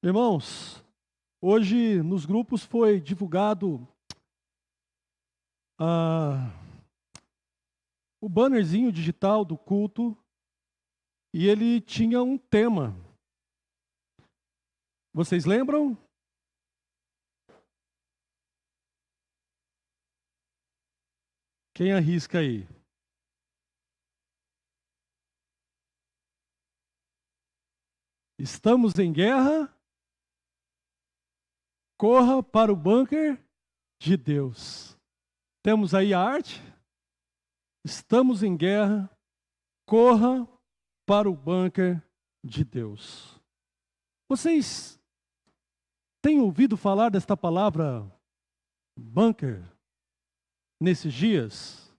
Irmãos, hoje nos grupos foi divulgado ah, o bannerzinho digital do culto e ele tinha um tema. Vocês lembram? Quem arrisca aí? Estamos em guerra? Corra para o bunker de Deus. Temos aí a arte? Estamos em guerra, corra para o bunker de Deus. Vocês têm ouvido falar desta palavra bunker nesses dias?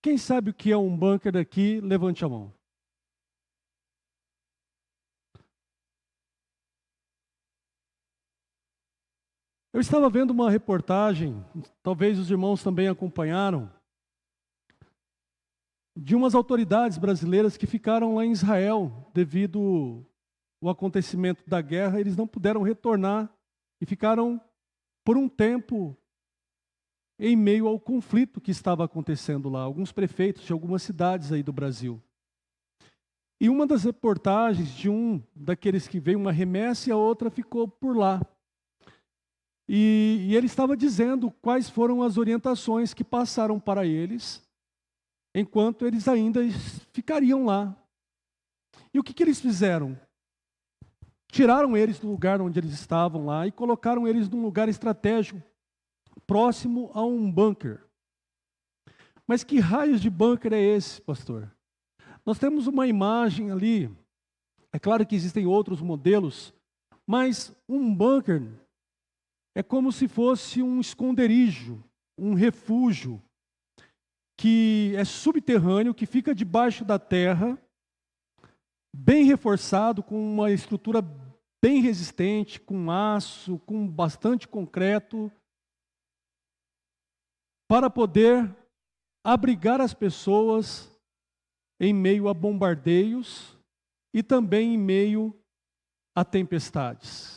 Quem sabe o que é um bunker daqui, levante a mão. Eu estava vendo uma reportagem, talvez os irmãos também acompanharam, de umas autoridades brasileiras que ficaram lá em Israel devido ao acontecimento da guerra. Eles não puderam retornar e ficaram por um tempo em meio ao conflito que estava acontecendo lá. Alguns prefeitos de algumas cidades aí do Brasil. E uma das reportagens de um daqueles que veio uma remessa e a outra ficou por lá. E ele estava dizendo quais foram as orientações que passaram para eles, enquanto eles ainda ficariam lá. E o que eles fizeram? Tiraram eles do lugar onde eles estavam lá e colocaram eles num lugar estratégico, próximo a um bunker. Mas que raios de bunker é esse, pastor? Nós temos uma imagem ali, é claro que existem outros modelos, mas um bunker é como se fosse um esconderijo, um refúgio, que é subterrâneo, que fica debaixo da terra, bem reforçado, com uma estrutura bem resistente, com aço, com bastante concreto, para poder abrigar as pessoas em meio a bombardeios e também em meio a tempestades.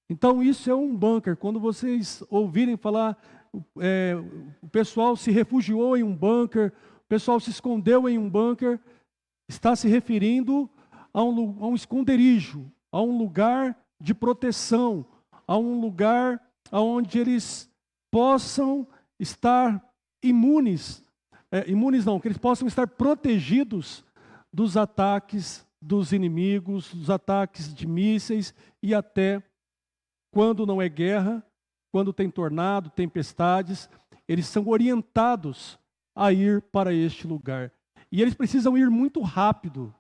Então isso é um bunker. Quando vocês ouvirem falar, o pessoal se refugiou em um bunker, o pessoal se escondeu em um bunker, está se referindo a um esconderijo, a um lugar de proteção, a um lugar onde eles possam estar imunes não, que eles possam estar protegidos dos ataques dos inimigos, dos ataques de mísseis e até quando não é guerra, quando tem tornado, tempestades, eles são orientados a ir para este lugar. E eles precisam ir muito rápido.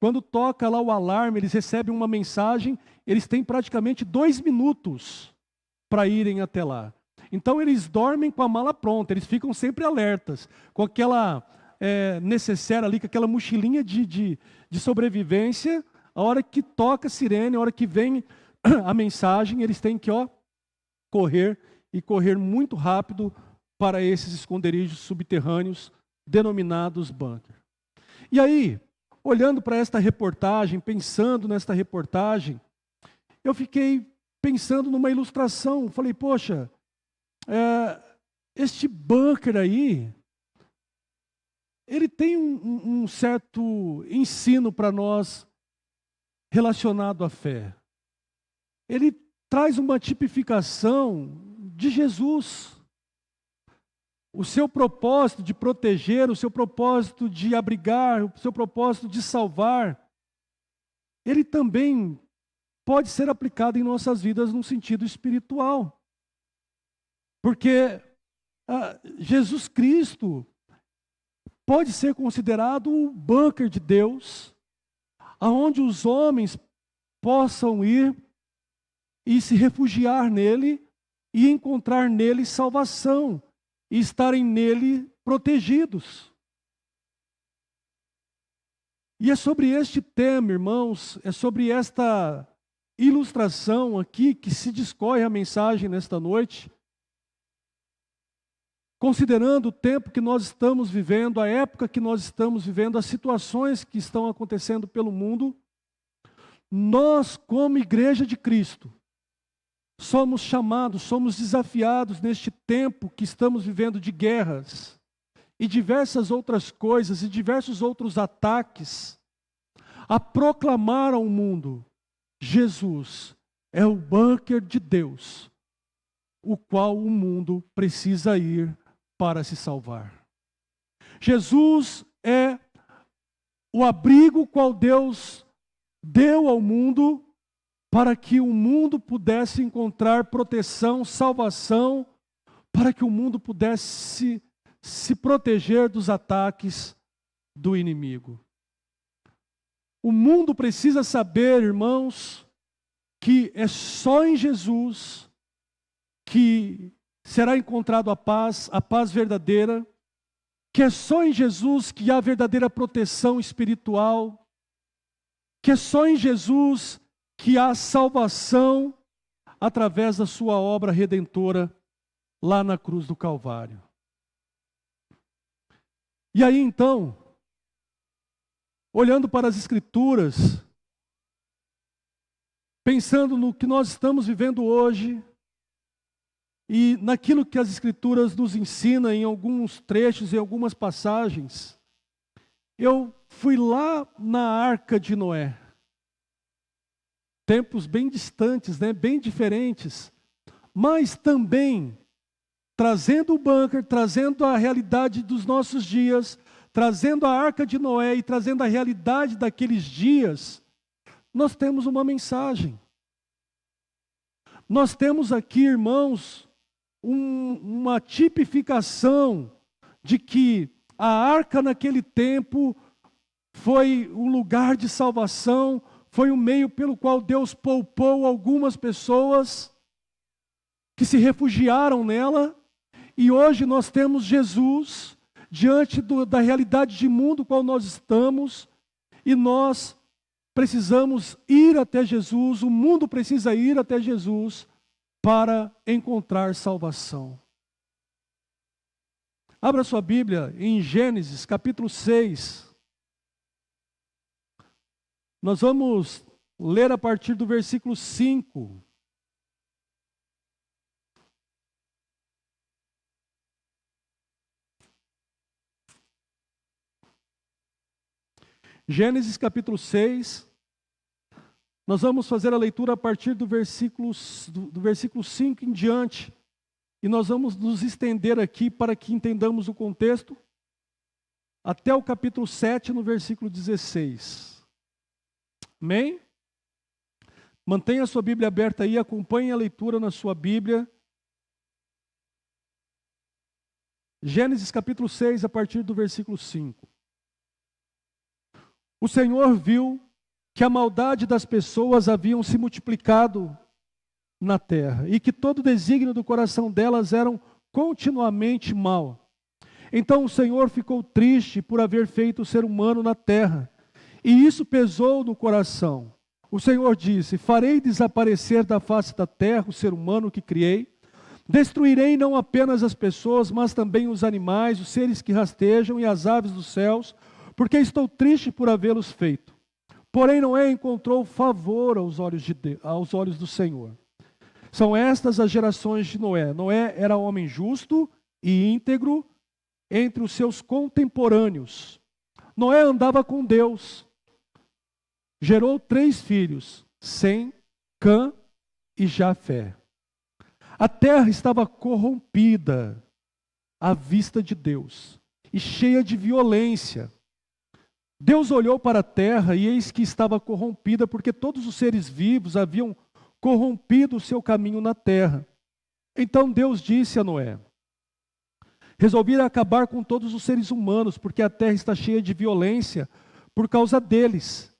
Quando toca lá o alarme, eles recebem uma mensagem, eles têm praticamente 2 minutos para irem até lá. Então eles dormem com a mala pronta, eles ficam sempre alertas, com aquela necessaire ali, com aquela mochilinha de sobrevivência. A hora que toca a sirene, a hora que vem a mensagem, eles têm que correr e correr muito rápido para esses esconderijos subterrâneos denominados bunker. E aí, olhando para esta reportagem, pensando nesta reportagem, eu fiquei pensando numa ilustração. Falei, poxa, este bunker aí, ele tem um certo ensino para nós relacionado à fé. Ele traz uma tipificação de Jesus. O seu propósito de proteger, o seu propósito de abrigar, o seu propósito de salvar, ele também pode ser aplicado em nossas vidas num sentido espiritual. Porque Jesus Cristo pode ser considerado o bunker de Deus, aonde os homens possam ir e se refugiar nele e encontrar nele salvação e estarem nele protegidos. E é sobre este tema, irmãos, é sobre esta ilustração aqui que se discorre a mensagem nesta noite, considerando o tempo que nós estamos vivendo, a época que nós estamos vivendo, as situações que estão acontecendo pelo mundo. nós, como igreja de Cristo, somos chamados, somos desafiados neste tempo que estamos vivendo de guerras e diversas outras coisas e diversos outros ataques, a proclamar ao mundo: Jesus é o bunker de Deus, o qual o mundo precisa ir para se salvar. Jesus é o abrigo qual Deus deu ao mundo para que o mundo pudesse encontrar proteção, salvação, para que o mundo pudesse se proteger dos ataques do inimigo. O mundo precisa saber, irmãos, que é só em Jesus que será encontrado a paz verdadeira, que é só em Jesus que há verdadeira proteção espiritual, que é só em Jesus que há salvação através da sua obra redentora lá na cruz do Calvário. E aí então, olhando para as Escrituras, pensando no que nós estamos vivendo hoje, e naquilo que as Escrituras nos ensinam em alguns trechos, em algumas passagens, eu fui lá na Arca de Noé. Tempos bem distantes, bem diferentes, mas também trazendo o bunker, trazendo a realidade dos nossos dias, trazendo a Arca de Noé e trazendo a realidade daqueles dias, nós temos uma mensagem. Nós temos aqui, irmãos, uma tipificação de que a arca naquele tempo foi um lugar de salvação, foi um meio pelo qual Deus poupou algumas pessoas que se refugiaram nela, e hoje nós temos Jesus diante da realidade de mundo qual nós estamos, e nós precisamos ir até Jesus, o mundo precisa ir até Jesus para encontrar salvação. Abra sua Bíblia em Gênesis capítulo 6. Nós vamos ler a partir do versículo 5. Gênesis capítulo 6. Nós vamos fazer a leitura a partir do versículo 5 em diante. E nós vamos nos estender aqui para que entendamos o contexto até o capítulo 7, no versículo 16. Amém? Mantenha a sua Bíblia aberta aí, acompanhe a leitura na sua Bíblia. Gênesis capítulo 6, a partir do versículo 5. O Senhor viu que a maldade das pessoas haviam se multiplicado na terra, e que todo o desígnio do coração delas eram continuamente mal. Então o Senhor ficou triste por haver feito o ser humano na terra, e isso pesou no coração. O Senhor disse: farei desaparecer da face da terra o ser humano que criei, destruirei não apenas as pessoas, mas também os animais, os seres que rastejam e as aves dos céus, porque estou triste por havê-los feito. Porém Noé encontrou favor aos olhos do Senhor. São estas as gerações de Noé. Noé era homem justo e íntegro entre os seus contemporâneos. Noé andava com Deus. Gerou 3 filhos, Sem, Cã e Jafé. A terra estava corrompida à vista de Deus e cheia de violência. Deus olhou para a terra e eis que estava corrompida, porque todos os seres vivos haviam corrompido o seu caminho na terra. Então Deus disse a Noé: resolvi acabar com todos os seres humanos, porque a terra está cheia de violência por causa deles.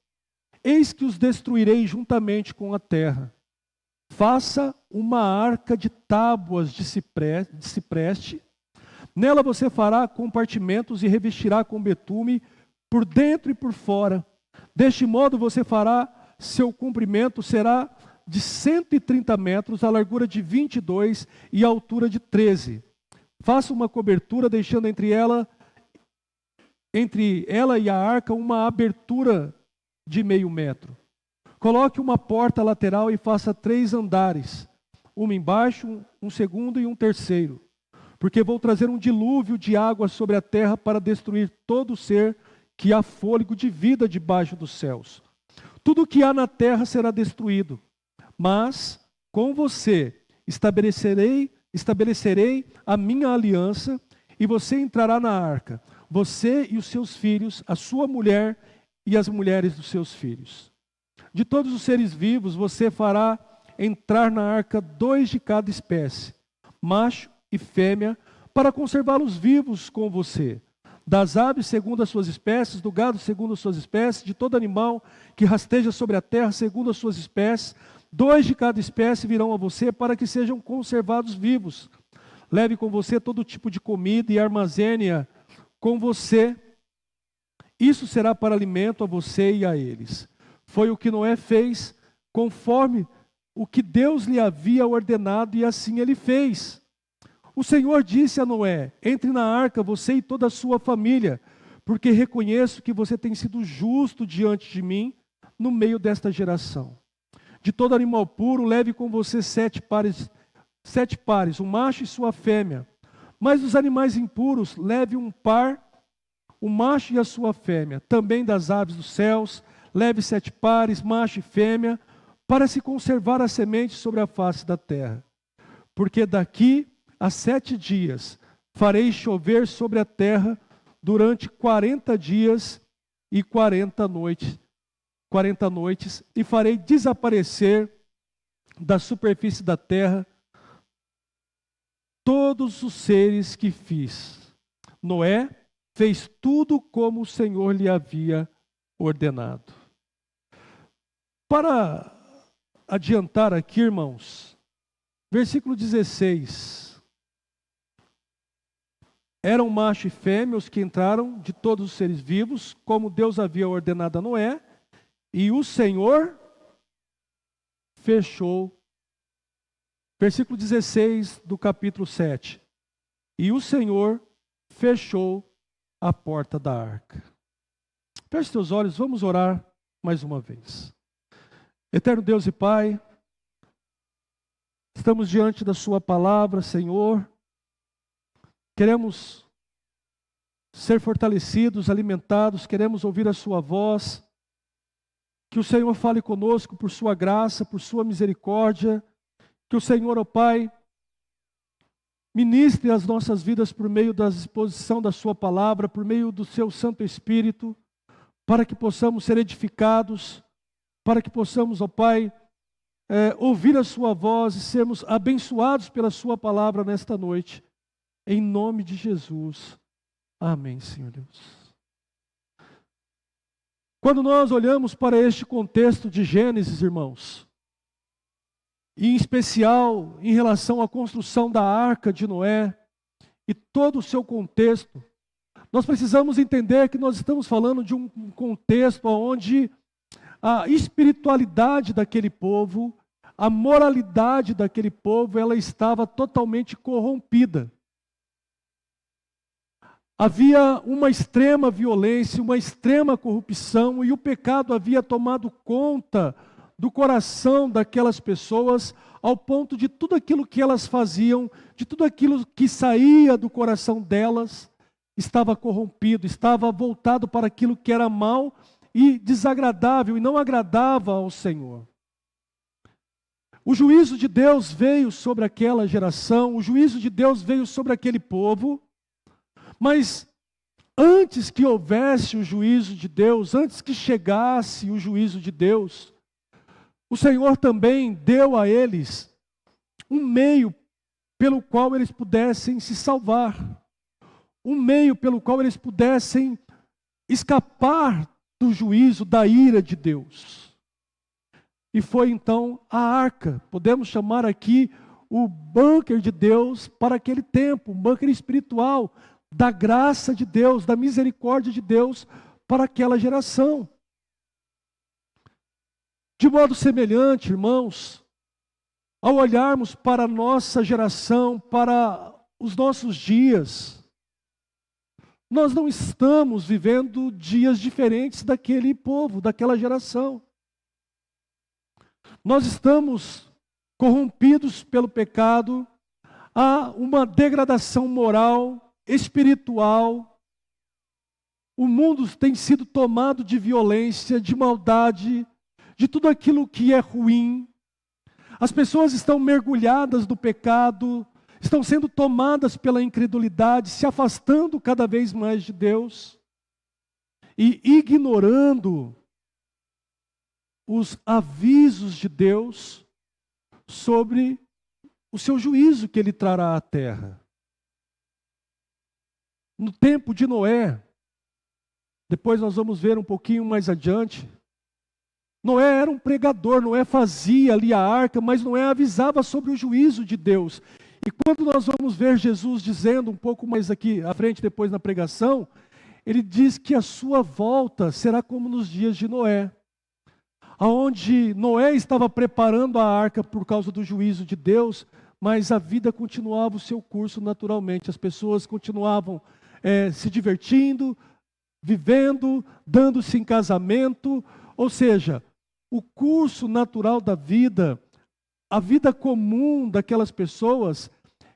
Eis que os destruirei juntamente com a terra. Faça uma arca de tábuas de cipreste. Nela você fará compartimentos e revestirá com betume por dentro e por fora. Deste modo você fará, seu comprimento será de 130 metros, a largura de 22 e a altura de 13. Faça uma cobertura, deixando entre ela e a arca uma abertura de 0,5 metro. Coloque uma porta lateral e faça 3 andares, uma embaixo, um segundo e um terceiro. Porque vou trazer um dilúvio de água sobre a terra para destruir todo ser que há fôlego de vida debaixo dos céus. Tudo o que há na terra será destruído, mas com você estabelecerei a minha aliança, e você entrará na arca, você e os seus filhos, a sua mulher e as mulheres dos seus filhos. De todos os seres vivos, você fará entrar na arca 2 de cada espécie, macho e fêmea, para conservá-los vivos com você. Das aves segundo as suas espécies, do gado segundo as suas espécies, de todo animal que rasteja sobre a terra segundo as suas espécies, 2 de cada espécie virão a você para que sejam conservados vivos. Leve com você todo tipo de comida e armazene-a com você. Isso será para alimento a você e a eles. Foi o que Noé fez, conforme o que Deus lhe havia ordenado, e assim ele fez. O Senhor disse a Noé: entre na arca, você e toda a sua família, porque reconheço que você tem sido justo diante de mim no meio desta geração. De todo animal puro, leve com você 7 pares, um macho e sua fêmea. Mas dos animais impuros, leve um par, o macho e a sua fêmea. Também das aves dos céus, leve 7 pares, macho e fêmea, para se conservar a semente sobre a face da terra. Porque daqui a 7 dias farei chover sobre a terra durante 40 dias e 40 noites, e farei desaparecer da superfície da terra todos os seres que fiz. Noé fez tudo como o Senhor lhe havia ordenado. Para adiantar aqui, irmãos, versículo 16. Eram macho e fêmea os que entraram de todos os seres vivos, como Deus havia ordenado a Noé, e o Senhor fechou. Versículo 16 do capítulo 7. E o Senhor fechou a porta da arca. Feche seus olhos, vamos orar mais uma vez. Eterno Deus e Pai, estamos diante da Sua palavra, Senhor. Queremos ser fortalecidos, alimentados, queremos ouvir a Sua voz. Que o Senhor fale conosco por Sua graça, por Sua misericórdia. Que o Senhor, ó Pai, ministre as nossas vidas por meio da exposição da Sua palavra, por meio do Seu Santo Espírito, para que possamos ser edificados, para que possamos, ó Pai, ouvir a Sua voz e sermos abençoados pela Sua palavra nesta noite. Em nome de Jesus. Amém, Senhor Deus. Quando nós olhamos para este contexto de Gênesis, irmãos, e em especial em relação à construção da arca de Noé e todo o seu contexto, nós precisamos entender que nós estamos falando de um contexto onde a espiritualidade daquele povo, a moralidade daquele povo, ela estava totalmente corrompida. Havia uma extrema violência, uma extrema corrupção, e o pecado havia tomado conta do coração daquelas pessoas, ao ponto de tudo aquilo que elas faziam, de tudo aquilo que saía do coração delas, estava corrompido, estava voltado para aquilo que era mal e desagradável, e não agradava ao Senhor. O juízo de Deus veio sobre aquela geração, o juízo de Deus veio sobre aquele povo, mas antes que houvesse o juízo de Deus, antes que chegasse o juízo de Deus, o Senhor também deu a eles um meio pelo qual eles pudessem se salvar, um meio pelo qual eles pudessem escapar do juízo, da ira de Deus. E foi então a arca, podemos chamar aqui o bunker de Deus para aquele tempo, um bunker espiritual, da graça de Deus, da misericórdia de Deus para aquela geração. De modo semelhante, irmãos, ao olharmos para a nossa geração, para os nossos dias, nós não estamos vivendo dias diferentes daquele povo, daquela geração. Nós estamos corrompidos pelo pecado, há uma degradação moral, espiritual. O mundo tem sido tomado de violência, de maldade, de tudo aquilo que é ruim. As pessoas estão mergulhadas no pecado, estão sendo tomadas pela incredulidade, se afastando cada vez mais de Deus e ignorando os avisos de Deus sobre o seu juízo que Ele trará à terra. No tempo de Noé, depois nós vamos ver um pouquinho mais adiante, Noé era um pregador, Noé fazia ali a arca, mas Noé avisava sobre o juízo de Deus. E quando nós vamos ver Jesus dizendo, um pouco mais aqui à frente, depois na pregação, ele diz que a sua volta será como nos dias de Noé, onde Noé estava preparando a arca por causa do juízo de Deus, mas a vida continuava o seu curso naturalmente, as pessoas continuavam se divertindo, vivendo, dando-se em casamento, ou seja, o curso natural da vida, a vida comum daquelas pessoas,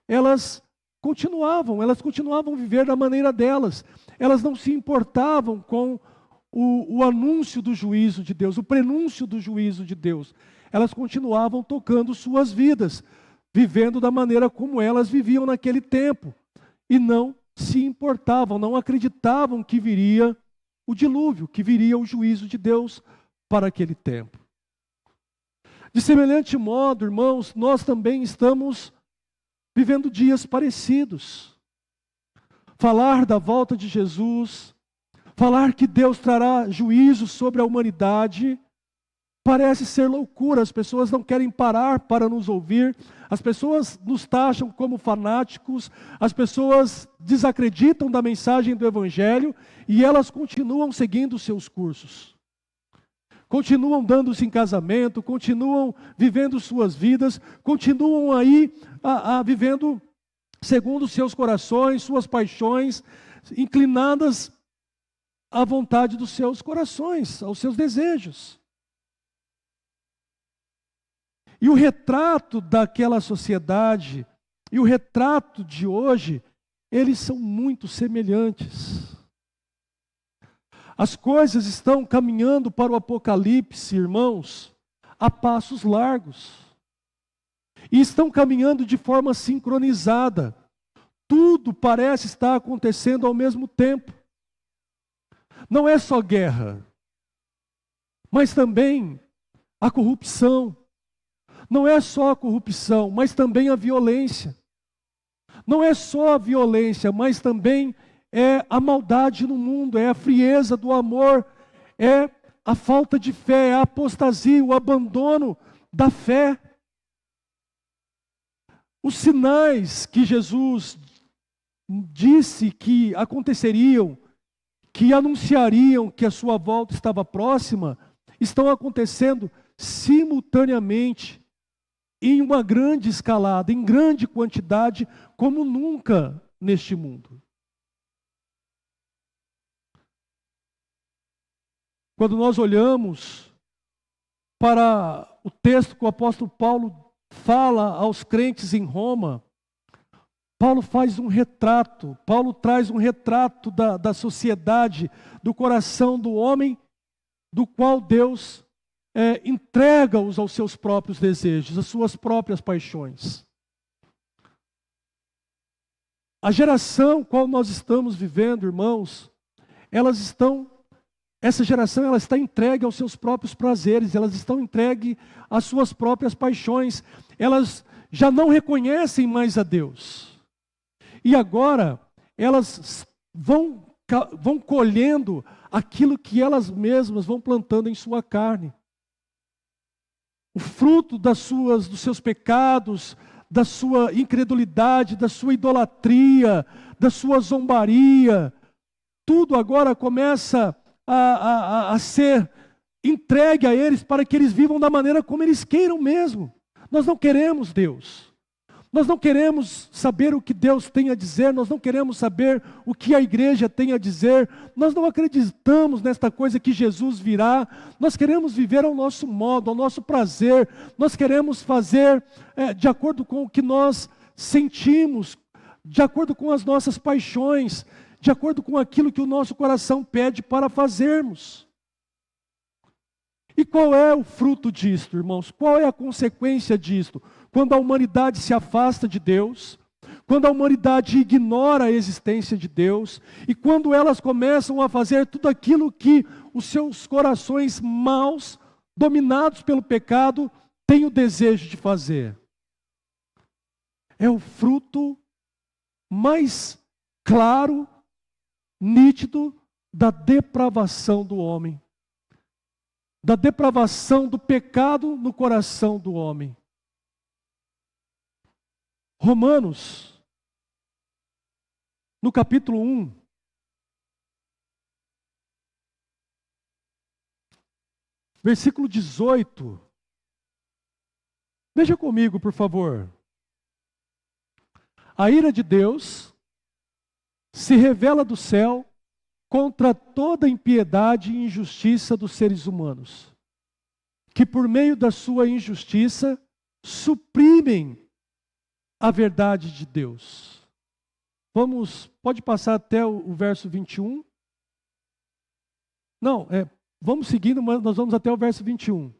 elas continuavam a viver da maneira delas. Elas não se importavam com o anúncio do juízo de Deus, o prenúncio do juízo de Deus. Elas continuavam tocando suas vidas, vivendo da maneira como elas viviam naquele tempo. E não se importavam, não acreditavam que viria o dilúvio, que viria o juízo de Deus para aquele tempo. De semelhante modo, irmãos, nós também estamos vivendo dias parecidos. Falar da volta de Jesus, falar que Deus trará juízo sobre a humanidade, parece ser loucura. As pessoas não querem parar para nos ouvir, as pessoas nos taxam como fanáticos, as pessoas desacreditam da mensagem do Evangelho e elas continuam seguindo seus cursos. Continuam dando-se em casamento, continuam vivendo suas vidas, continuam aí vivendo segundo seus corações, suas paixões, inclinadas à vontade dos seus corações, aos seus desejos. E o retrato daquela sociedade e o retrato de hoje, eles são muito semelhantes. As coisas estão caminhando para o Apocalipse, irmãos, a passos largos. E estão caminhando de forma sincronizada. Tudo parece estar acontecendo ao mesmo tempo. Não é só guerra, mas também a corrupção. Não é só a corrupção, mas também a violência. Não é só a violência, mas também é a maldade no mundo, é a frieza do amor, é a falta de fé, é a apostasia, o abandono da fé. Os sinais que Jesus disse que aconteceriam, que anunciariam que a sua volta estava próxima, estão acontecendo simultaneamente, em uma grande escalada, em grande quantidade, como nunca neste mundo. Quando nós olhamos para o texto que o apóstolo Paulo fala aos crentes em Roma, Paulo faz um retrato, Paulo traz um retrato da sociedade, do coração do homem, do qual Deus entrega-os aos seus próprios desejos, às suas próprias paixões. A geração qual nós estamos vivendo, irmãos, essa geração ela está entregue aos seus próprios prazeres, elas estão entregues às suas próprias paixões, elas já não reconhecem mais a Deus. E agora elas vão colhendo aquilo que elas mesmas vão plantando em sua carne. O fruto dos seus pecados, da sua incredulidade, da sua idolatria, da sua zombaria, tudo agora começa a ser entregue a eles para que eles vivam da maneira como eles queiram mesmo. Nós não queremos Deus. Nós não queremos saber o que Deus tem a dizer, nós não queremos saber o que a igreja tem a dizer, nós não acreditamos nesta coisa que Jesus virá, nós queremos viver ao nosso modo, ao nosso prazer, nós queremos fazer de acordo com o que nós sentimos, de acordo com as nossas paixões, de acordo com aquilo que o nosso coração pede para fazermos. E qual é o fruto disto, irmãos? Qual é a consequência disto? Quando a humanidade se afasta de Deus, quando a humanidade ignora a existência de Deus, e quando elas começam a fazer tudo aquilo que os seus corações maus, dominados pelo pecado, têm o desejo de fazer. É o fruto mais claro, nítido da depravação do homem, da depravação do pecado no coração do homem. Romanos, no capítulo 1, versículo 18. Veja comigo, por favor. A ira de Deus se revela do céu contra toda impiedade e injustiça dos seres humanos, que por meio da sua injustiça suprimem a verdade de Deus. Pode passar até o verso 21. Não, vamos seguindo, mas nós vamos até o verso 21.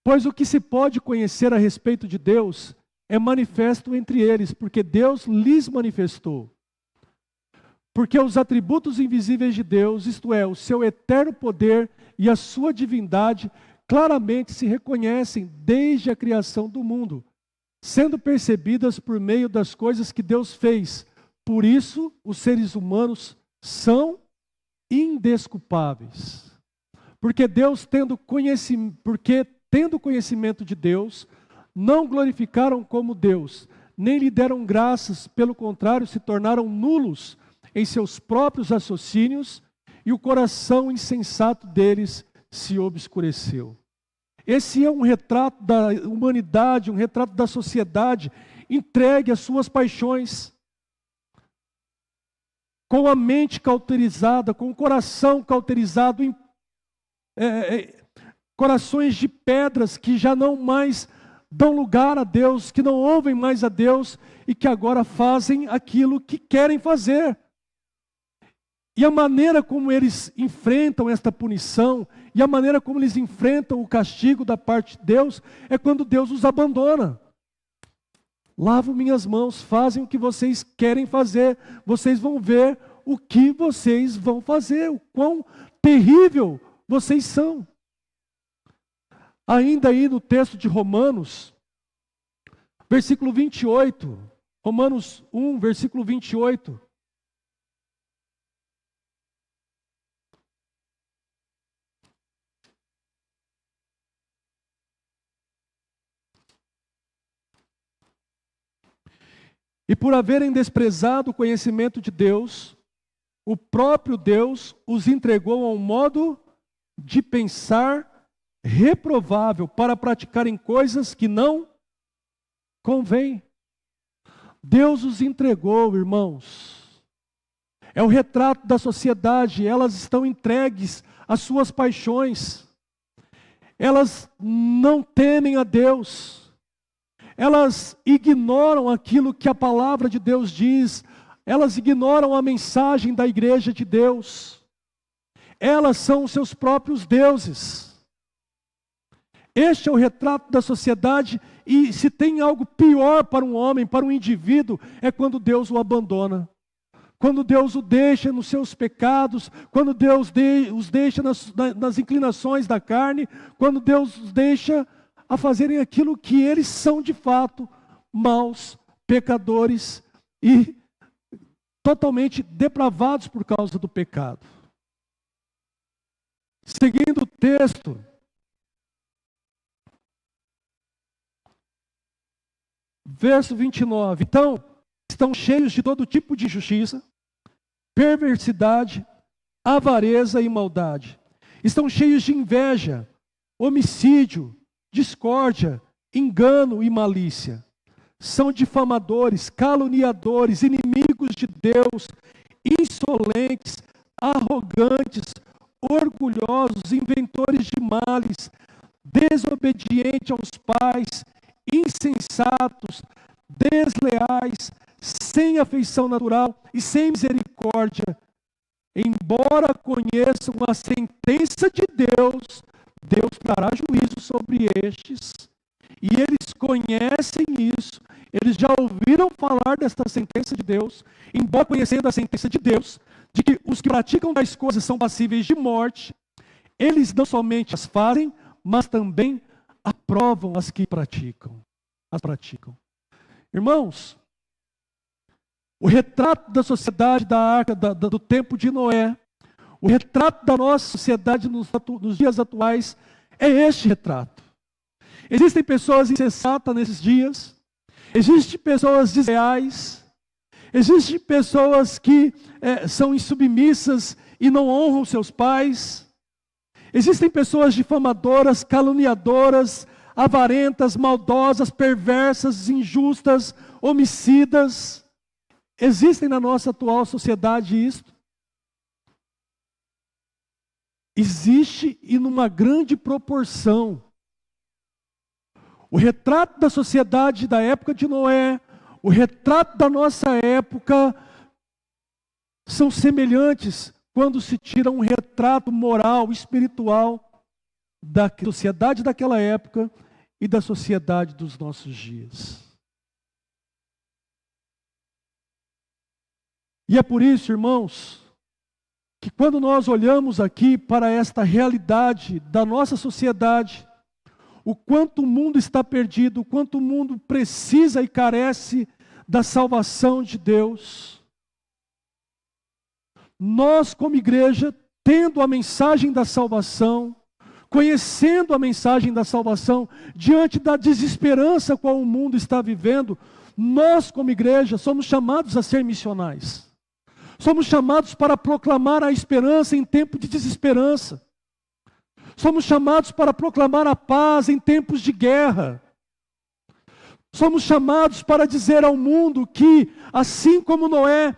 Pois o que se pode conhecer a respeito de Deus é manifesto entre eles, porque Deus lhes manifestou. Porque os atributos invisíveis de Deus, isto é, o seu eterno poder e a sua divindade, claramente se reconhecem desde a criação do mundo, sendo percebidas por meio das coisas que Deus fez. Por isso, os seres humanos são indesculpáveis. Porque tendo conhecimento de Deus, não glorificaram como Deus, nem lhe deram graças, pelo contrário, se tornaram nulos em seus próprios raciocínios, e o coração insensato deles se obscureceu. Esse é um retrato da humanidade, um retrato da sociedade entregue às suas paixões, com a mente cauterizada, com o coração cauterizado em corações de pedras que já não mais dão lugar a Deus, que não ouvem mais a Deus e que agora fazem aquilo que querem fazer. E a maneira como eles enfrentam esta punição, e a maneira como eles enfrentam o castigo da parte de Deus, é quando Deus os abandona. Lavo minhas mãos, fazem o que vocês querem fazer, vocês vão ver o que vocês vão fazer, o quão terrível vocês são. Ainda aí no texto de Romanos, versículo 28, Romanos 1, versículo 28. E por haverem desprezado o conhecimento de Deus, o próprio Deus os entregou a um modo de pensar reprovável para praticarem coisas que não convém. Deus os entregou, irmãos. É o retrato da sociedade, elas estão entregues às suas paixões. Elas não temem a Deus. Elas ignoram aquilo que a palavra de Deus diz. Elas ignoram a mensagem da igreja de Deus. Elas são os seus próprios deuses. Este é o retrato da sociedade, e se tem algo pior para um homem, para um indivíduo, é quando Deus o abandona. Quando Deus o deixa nos seus pecados, quando Deus os deixa nas inclinações da carne, quando Deus os deixa a fazerem aquilo que eles são de fato, maus, pecadores e totalmente depravados por causa do pecado. Seguindo o texto, verso 29. Então, estão cheios de todo tipo de injustiça, perversidade, avareza e maldade. Estão cheios de inveja, homicídio, discórdia, engano e malícia. são difamadores, caluniadores, inimigos de Deus, insolentes, arrogantes, orgulhosos, inventores de males, desobedientes aos pais, insensatos, desleais, sem afeição natural e sem misericórdia. Embora conheçam a sentença de Deus, Deus dará juízo sobre estes. E eles conhecem isso, eles já ouviram falar desta sentença de Deus, embora conhecendo a sentença de Deus, de que os que praticam tais coisas são passíveis de morte, eles não somente as fazem, mas também aprovam as que praticam. Irmãos, o retrato da sociedade da arca, do tempo de Noé, o retrato da nossa sociedade nos dias atuais é este retrato. Existem pessoas insensatas nesses dias, existem pessoas desleais, existem pessoas que são insubmissas e não honram seus pais, existem pessoas difamadoras, caluniadoras, avarentas, maldosas, perversas, injustas, homicidas. Existem na nossa atual sociedade isto? Existe e numa grande proporção. O retrato da sociedade da época de Noé, o retrato da nossa época, são semelhantes quando se tira um retrato moral, espiritual da sociedade daquela época e da sociedade dos nossos dias. E é por isso, irmãos, que quando nós olhamos aqui para esta realidade da nossa sociedade, o quanto o mundo está perdido, o quanto o mundo precisa e carece da salvação de Deus. Nós, como igreja, tendo a mensagem da salvação, conhecendo a mensagem da salvação, diante da desesperança qual o mundo está vivendo, nós, como igreja, somos chamados a ser missionais. Somos chamados para proclamar a esperança em tempo de desesperança. Somos chamados para proclamar a paz em tempos de guerra. Somos chamados para dizer ao mundo que, assim como Noé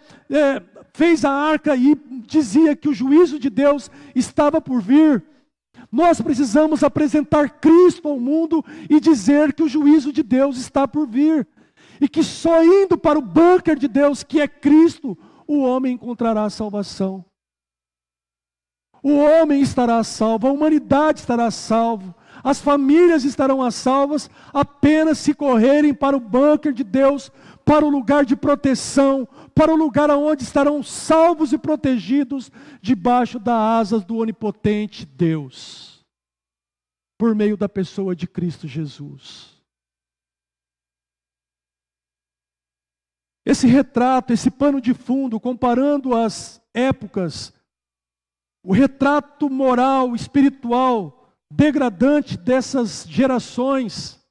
fez a arca e dizia que o juízo de Deus estava por vir, nós precisamos apresentar Cristo ao mundo e dizer que o juízo de Deus está por vir. E que só indo para o bunker de Deus, que é Cristo, o homem encontrará a salvação. O homem estará salvo, a humanidade estará salva, as famílias estarão salvas apenas se correrem para o bunker de Deus, para o lugar de proteção, para o lugar onde estarão salvos e protegidos debaixo das asas do onipotente Deus, por meio da pessoa de Cristo Jesus. Esse retrato, esse pano de fundo, comparando as épocas, o retrato moral, espiritual, degradante dessas gerações,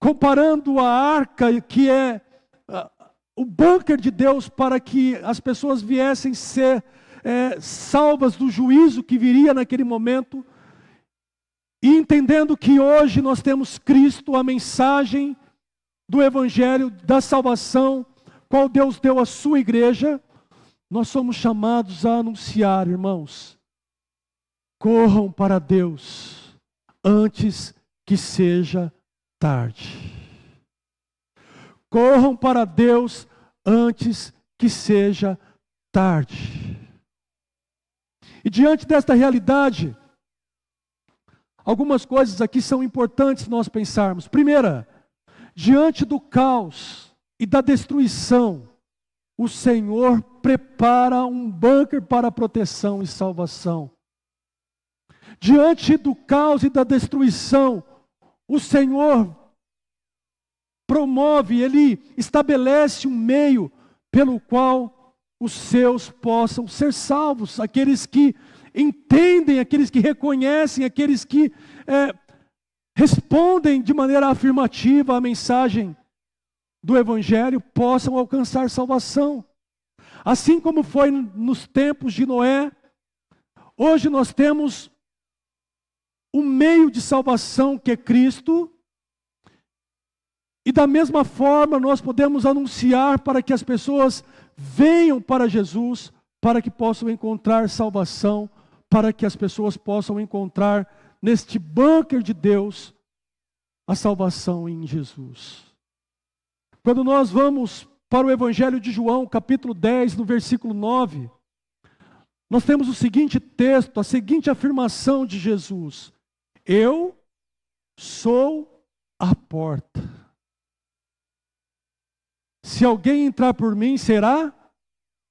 comparando a arca, que é o bunker de Deus para que as pessoas viessem ser salvas do juízo que viria naquele momento, e entendendo que hoje nós temos Cristo, a mensagem do Evangelho, da salvação, qual Deus deu à sua igreja. Nós somos chamados a anunciar, irmãos, corram para Deus antes que seja tarde. Corram para Deus antes que seja tarde. E diante desta realidade, algumas coisas aqui são importantes nós pensarmos. Primeira, diante do caos e da destruição, o Senhor prepara um bunker para proteção e salvação. Diante do caos e da destruição, o Senhor promove, Ele estabelece um meio pelo qual os seus possam ser salvos. Aqueles que entendem, aqueles que reconhecem, aqueles que respondem de maneira afirmativa à mensagem do Evangelho, possam alcançar salvação. Assim como foi nos tempos de Noé, hoje nós temos um meio de salvação que é Cristo, E da mesma forma nós podemos anunciar para que as pessoas venham para Jesus, para que possam encontrar salvação, para que as pessoas possam encontrar neste bunker de Deus a salvação em Jesus. Quando nós vamos para o Evangelho de João, capítulo 10, no versículo 9, nós temos o seguinte texto, a seguinte afirmação de Jesus: eu sou a porta. Se alguém entrar por mim, será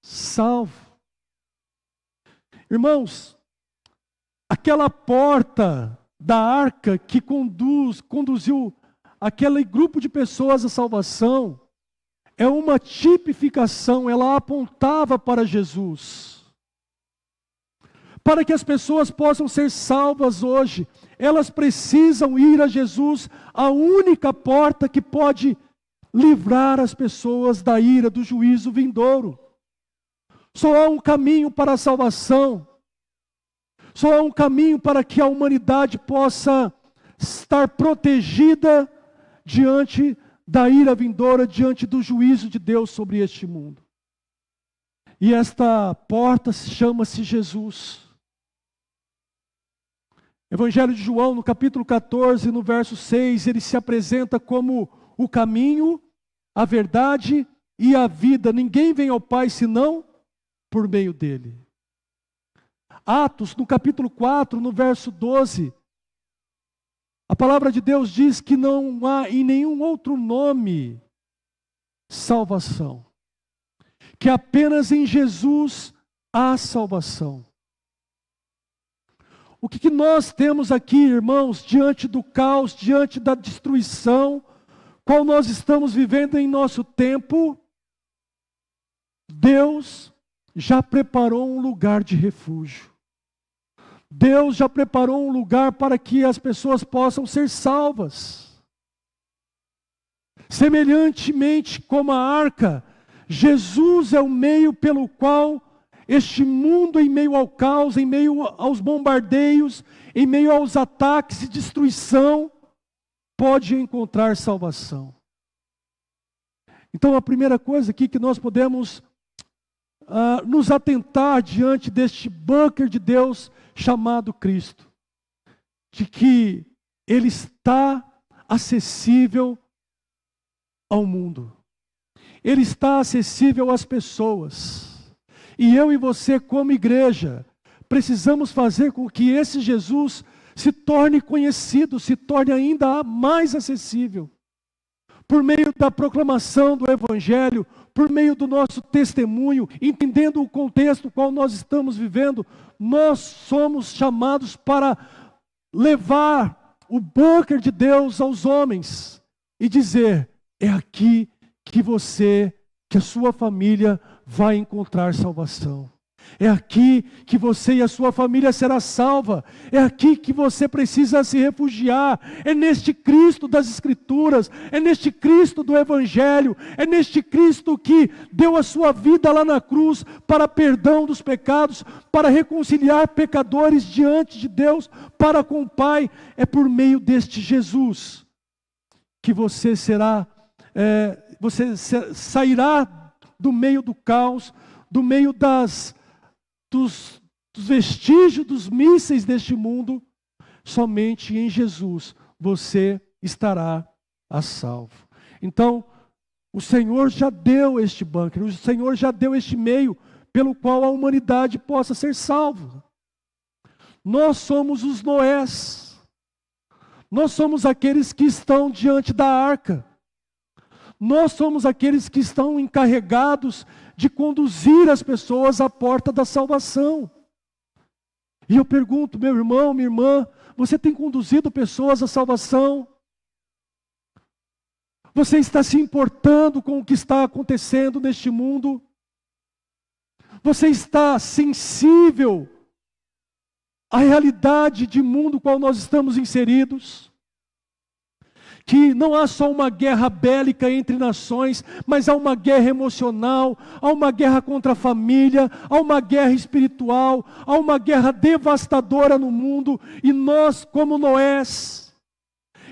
salvo. Irmãos, aquela porta da arca que conduziu aquele grupo de pessoas à salvação, é uma tipificação, ela apontava para Jesus. Para que as pessoas possam ser salvas hoje, elas precisam ir a Jesus, a única porta que pode livrar as pessoas da ira, do juízo vindouro. Só há um caminho para a salvação. Só há um caminho para que a humanidade possa estar protegida diante da ira vindoura, diante do juízo de Deus sobre este mundo. E esta porta chama-se Jesus. Evangelho de João, no capítulo 14, no verso 6, ele se apresenta como o caminho, a verdade e a vida. Ninguém vem ao Pai senão por meio dele. Atos, no capítulo 4, no verso 12, a palavra de Deus diz que não há em nenhum outro nome salvação, que apenas em Jesus há salvação. O que nós temos aqui, irmãos, diante do caos, diante da destruição, qual nós estamos vivendo em nosso tempo? Deus já preparou um lugar de refúgio. Deus já preparou um lugar para que as pessoas possam ser salvas. Semelhantemente como a arca, Jesus é o meio pelo qual este mundo, em meio ao caos, em meio aos bombardeios, em meio aos ataques e destruição, pode encontrar salvação. Então a primeira coisa aqui que nós podemos nos atentar diante deste bunker de Deus chamado Cristo, de que Ele está acessível ao mundo, Ele está acessível às pessoas, e eu e você como igreja, precisamos fazer com que esse Jesus se torne conhecido, se torne ainda mais acessível, por meio da proclamação do Evangelho, por meio do nosso testemunho, entendendo o contexto no qual nós estamos vivendo. Nós somos chamados para levar o bunker de Deus aos homens e dizer: é aqui que você, que a sua família vai encontrar salvação. É aqui que você e a sua família será salva. É aqui que você precisa se refugiar. É neste Cristo das Escrituras. É neste Cristo do Evangelho. É neste Cristo que deu a sua vida lá na cruz para perdão dos pecados, para reconciliar pecadores diante de Deus, para com o Pai. É por meio deste Jesus que você sairá do meio do caos, do meio dos vestígios dos mísseis deste mundo. Somente em Jesus você estará a salvo. Então, o Senhor já deu este bunker, o Senhor já deu este meio pelo qual a humanidade possa ser salva. Nós somos os Noés. Nós somos aqueles que estão diante da arca. Nós somos aqueles que estão encarregados de conduzir as pessoas à porta da salvação. E eu pergunto, meu irmão, minha irmã, você tem conduzido pessoas à salvação? Você está se importando com o que está acontecendo neste mundo? Você está sensível à realidade de mundo no qual nós estamos inseridos? Que não há só uma guerra bélica entre nações, mas há uma guerra emocional, há uma guerra contra a família, há uma guerra espiritual, há uma guerra devastadora no mundo, e nós, como Noés,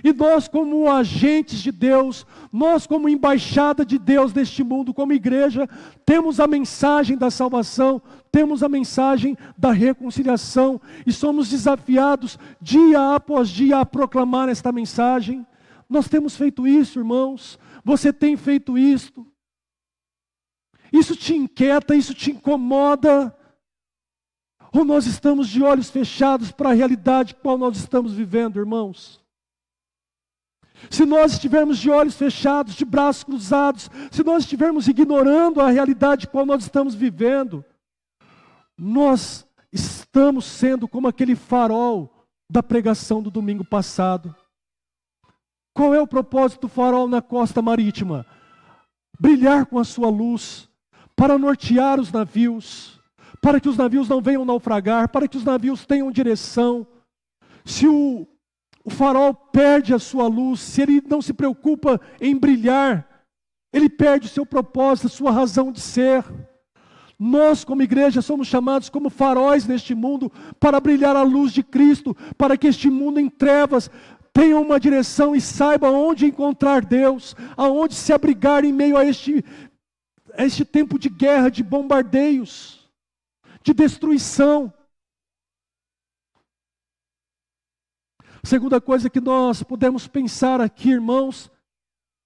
E nós, como agentes de Deus, nós, como embaixada de Deus neste mundo, como igreja, temos a mensagem da salvação, temos a mensagem da reconciliação, e somos desafiados dia após dia a proclamar esta mensagem. Nós temos feito isso, irmãos. Você tem feito isto. Isso te inquieta, isso te incomoda? Ou nós estamos de olhos fechados para a realidade qual nós estamos vivendo, irmãos? Se nós estivermos de olhos fechados, de braços cruzados, se nós estivermos ignorando a realidade qual nós estamos vivendo, nós estamos sendo como aquele farol da pregação do domingo passado. Qual é o propósito do farol na costa marítima? Brilhar com a sua luz, para nortear os navios, para que os navios não venham naufragar, para que os navios tenham direção. Se o farol perde a sua luz, se ele não se preocupa em brilhar, ele perde o seu propósito, a sua razão de ser. Nós, como igreja, somos chamados como faróis neste mundo para brilhar a luz de Cristo, para que este mundo em trevas tenha uma direção e saiba onde encontrar Deus, aonde se abrigar em meio a este tempo de guerra, de bombardeios, de destruição. Segunda coisa que nós podemos pensar aqui, irmãos,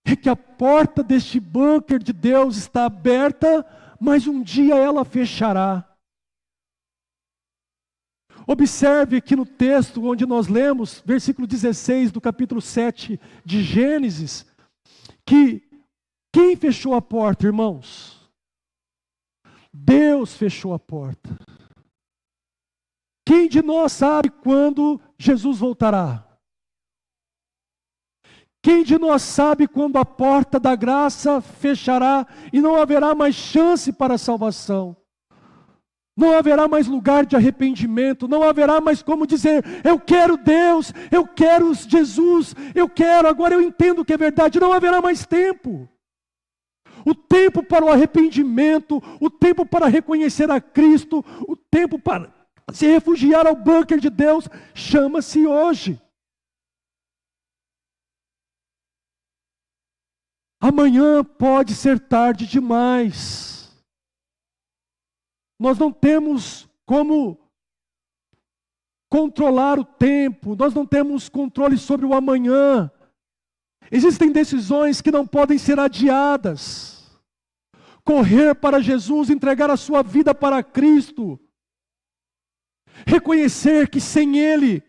é que a porta deste bunker de Deus está aberta, mas um dia ela fechará. Observe aqui no texto onde nós lemos, versículo 16 do capítulo 7 de Gênesis, que quem fechou a porta, irmãos? Deus fechou a porta. Quem de nós sabe quando Jesus voltará? Quem de nós sabe quando a porta da graça fechará e não haverá mais chance para a salvação? Não haverá mais lugar de arrependimento, não haverá mais como dizer, eu quero Deus, eu quero Jesus, eu quero, agora eu entendo que é verdade. Não haverá mais tempo. O tempo para o arrependimento, o tempo para reconhecer a Cristo, o tempo para se refugiar ao bunker de Deus, chama-se hoje. Amanhã pode ser tarde demais. Nós não temos como controlar o tempo, nós não temos controle sobre o amanhã. Existem decisões que não podem ser adiadas. Correr para Jesus, entregar a sua vida para Cristo. Reconhecer que sem Ele,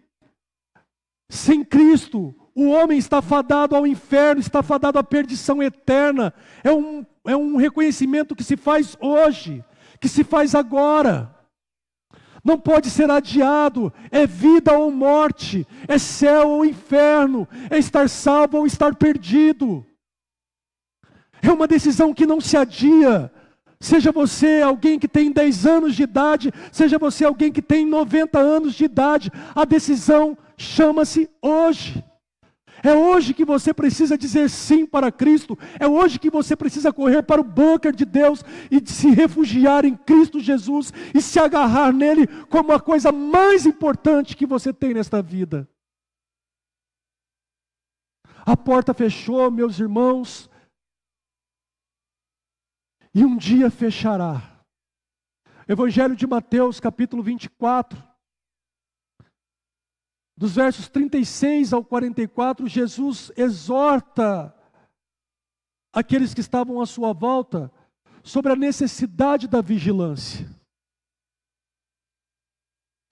sem Cristo, o homem está fadado ao inferno, está fadado à perdição eterna. É um reconhecimento que se faz hoje, que se faz agora. Não pode ser adiado. É vida ou morte, é céu ou inferno, é estar salvo ou estar perdido. É uma decisão que não se adia. Seja você alguém que tem 10 anos de idade, seja você alguém que tem 90 anos de idade, a decisão chama-se hoje. É hoje que você precisa dizer sim para Cristo. É hoje que você precisa correr para o bunker de Deus e se refugiar em Cristo Jesus e se agarrar nele como a coisa mais importante que você tem nesta vida. A porta fechou, meus irmãos, e um dia fechará. Evangelho de Mateus, capítulo 24. Dos versos 36 ao 44, Jesus exorta aqueles que estavam à sua volta sobre a necessidade da vigilância.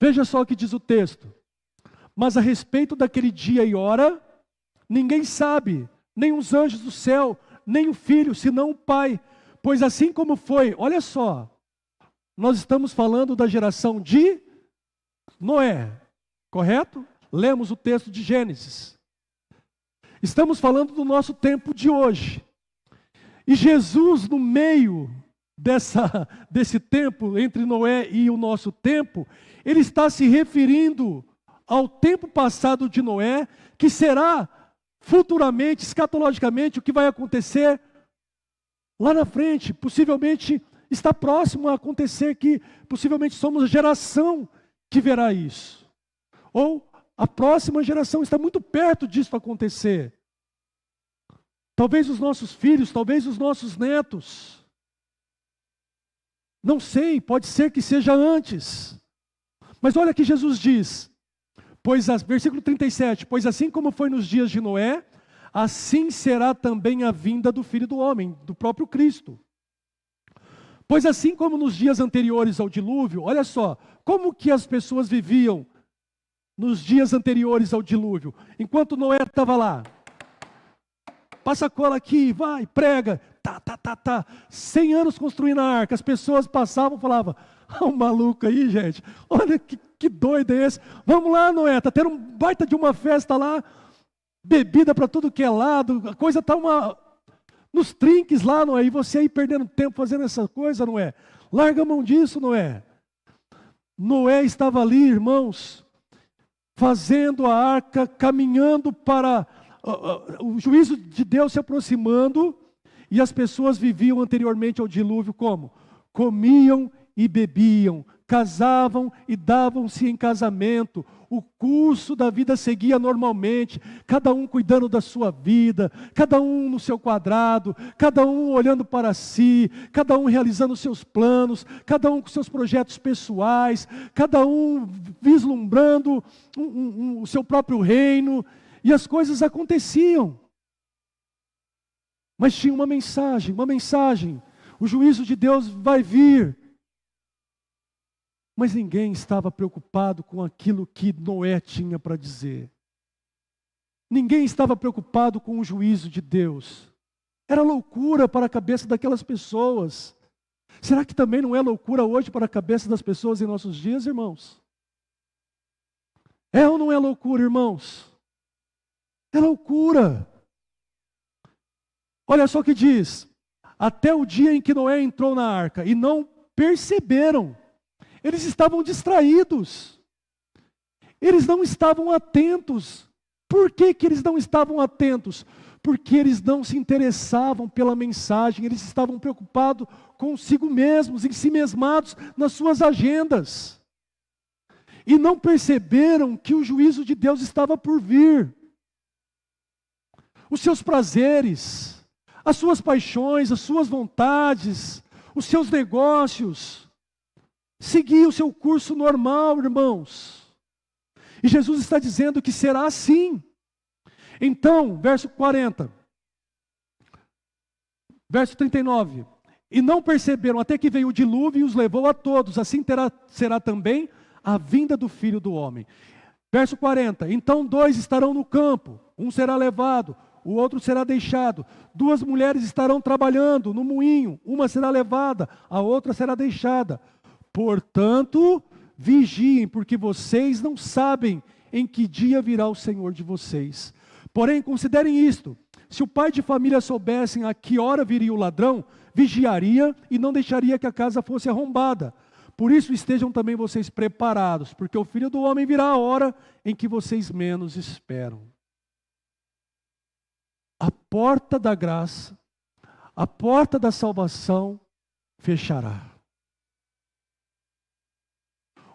Veja só o que diz o texto. Mas a respeito daquele dia e hora, ninguém sabe, nem os anjos do céu, nem o Filho, senão o Pai. Pois assim como foi, olha só, nós estamos falando da geração de Noé, correto? Lemos o texto de Gênesis. Estamos falando do nosso tempo de hoje. E Jesus, no meio desse tempo, entre Noé e o nosso tempo, ele está se referindo ao tempo passado de Noé, que será futuramente, escatologicamente, o que vai acontecer lá na frente. Possivelmente está próximo a acontecer, que possivelmente somos a geração que verá isso. Ou a próxima geração está muito perto disso acontecer. Talvez os nossos filhos, talvez os nossos netos. Não sei, pode ser que seja antes. Mas olha que Jesus diz, versículo 37, pois assim como foi nos dias de Noé, assim será também a vinda do Filho do Homem, do próprio Cristo. Pois assim como nos dias anteriores ao dilúvio, olha só, como que as pessoas viviam nos dias anteriores ao dilúvio? Enquanto Noé estava lá, passa a cola aqui, vai, prega, tá. 100 anos construindo a arca, as pessoas passavam e falavam, um maluco aí, gente, olha que doido é esse. Vamos lá, Noé, está tendo um baita de uma festa lá, bebida para tudo que é lado, a coisa está nos trinques lá, Noé, e você aí perdendo tempo fazendo essa coisa, Noé. Larga a mão disso, Noé. Noé estava ali, irmãos, fazendo a arca, caminhando para o juízo de Deus se aproximando, e as pessoas viviam anteriormente ao dilúvio como? Comiam e bebiam, casavam e davam-se em casamento, o curso da vida seguia normalmente, cada um cuidando da sua vida, cada um no seu quadrado, cada um olhando para si, cada um realizando seus planos, cada um com seus projetos pessoais, cada um vislumbrando o seu próprio reino, e as coisas aconteciam. Mas tinha uma mensagem, o juízo de Deus vai vir. Mas ninguém estava preocupado com aquilo que Noé tinha para dizer. Ninguém estava preocupado com o juízo de Deus. Era loucura para a cabeça daquelas pessoas. Será que também não é loucura hoje para a cabeça das pessoas em nossos dias, irmãos? É ou não é loucura, irmãos? É loucura. Olha só o que diz. Até o dia em que Noé entrou na arca e não perceberam. Eles estavam distraídos. Eles não estavam atentos. Por que eles não estavam atentos? Porque eles não se interessavam pela mensagem. Eles estavam preocupados consigo mesmos, em si mesmados, nas suas agendas. E não perceberam que o juízo de Deus estava por vir. Os seus prazeres, as suas paixões, as suas vontades, os seus negócios, seguir o seu curso normal, irmãos. E Jesus está dizendo que será assim. Então, verso 40. Verso 39. E não perceberam até que veio o dilúvio e os levou a todos. Assim será também a vinda do Filho do Homem. Verso 40. Então 2 estarão no campo. Um será levado, o outro será deixado. 2 mulheres estarão trabalhando no moinho. Uma será levada, a outra será deixada. Portanto, vigiem, porque vocês não sabem em que dia virá o Senhor de vocês. Porém, considerem isto: se o pai de família soubesse a que hora viria o ladrão, vigiaria e não deixaria que a casa fosse arrombada. Por isso estejam também vocês preparados, porque o Filho do Homem virá a hora em que vocês menos esperam. A porta da graça, a porta da salvação fechará.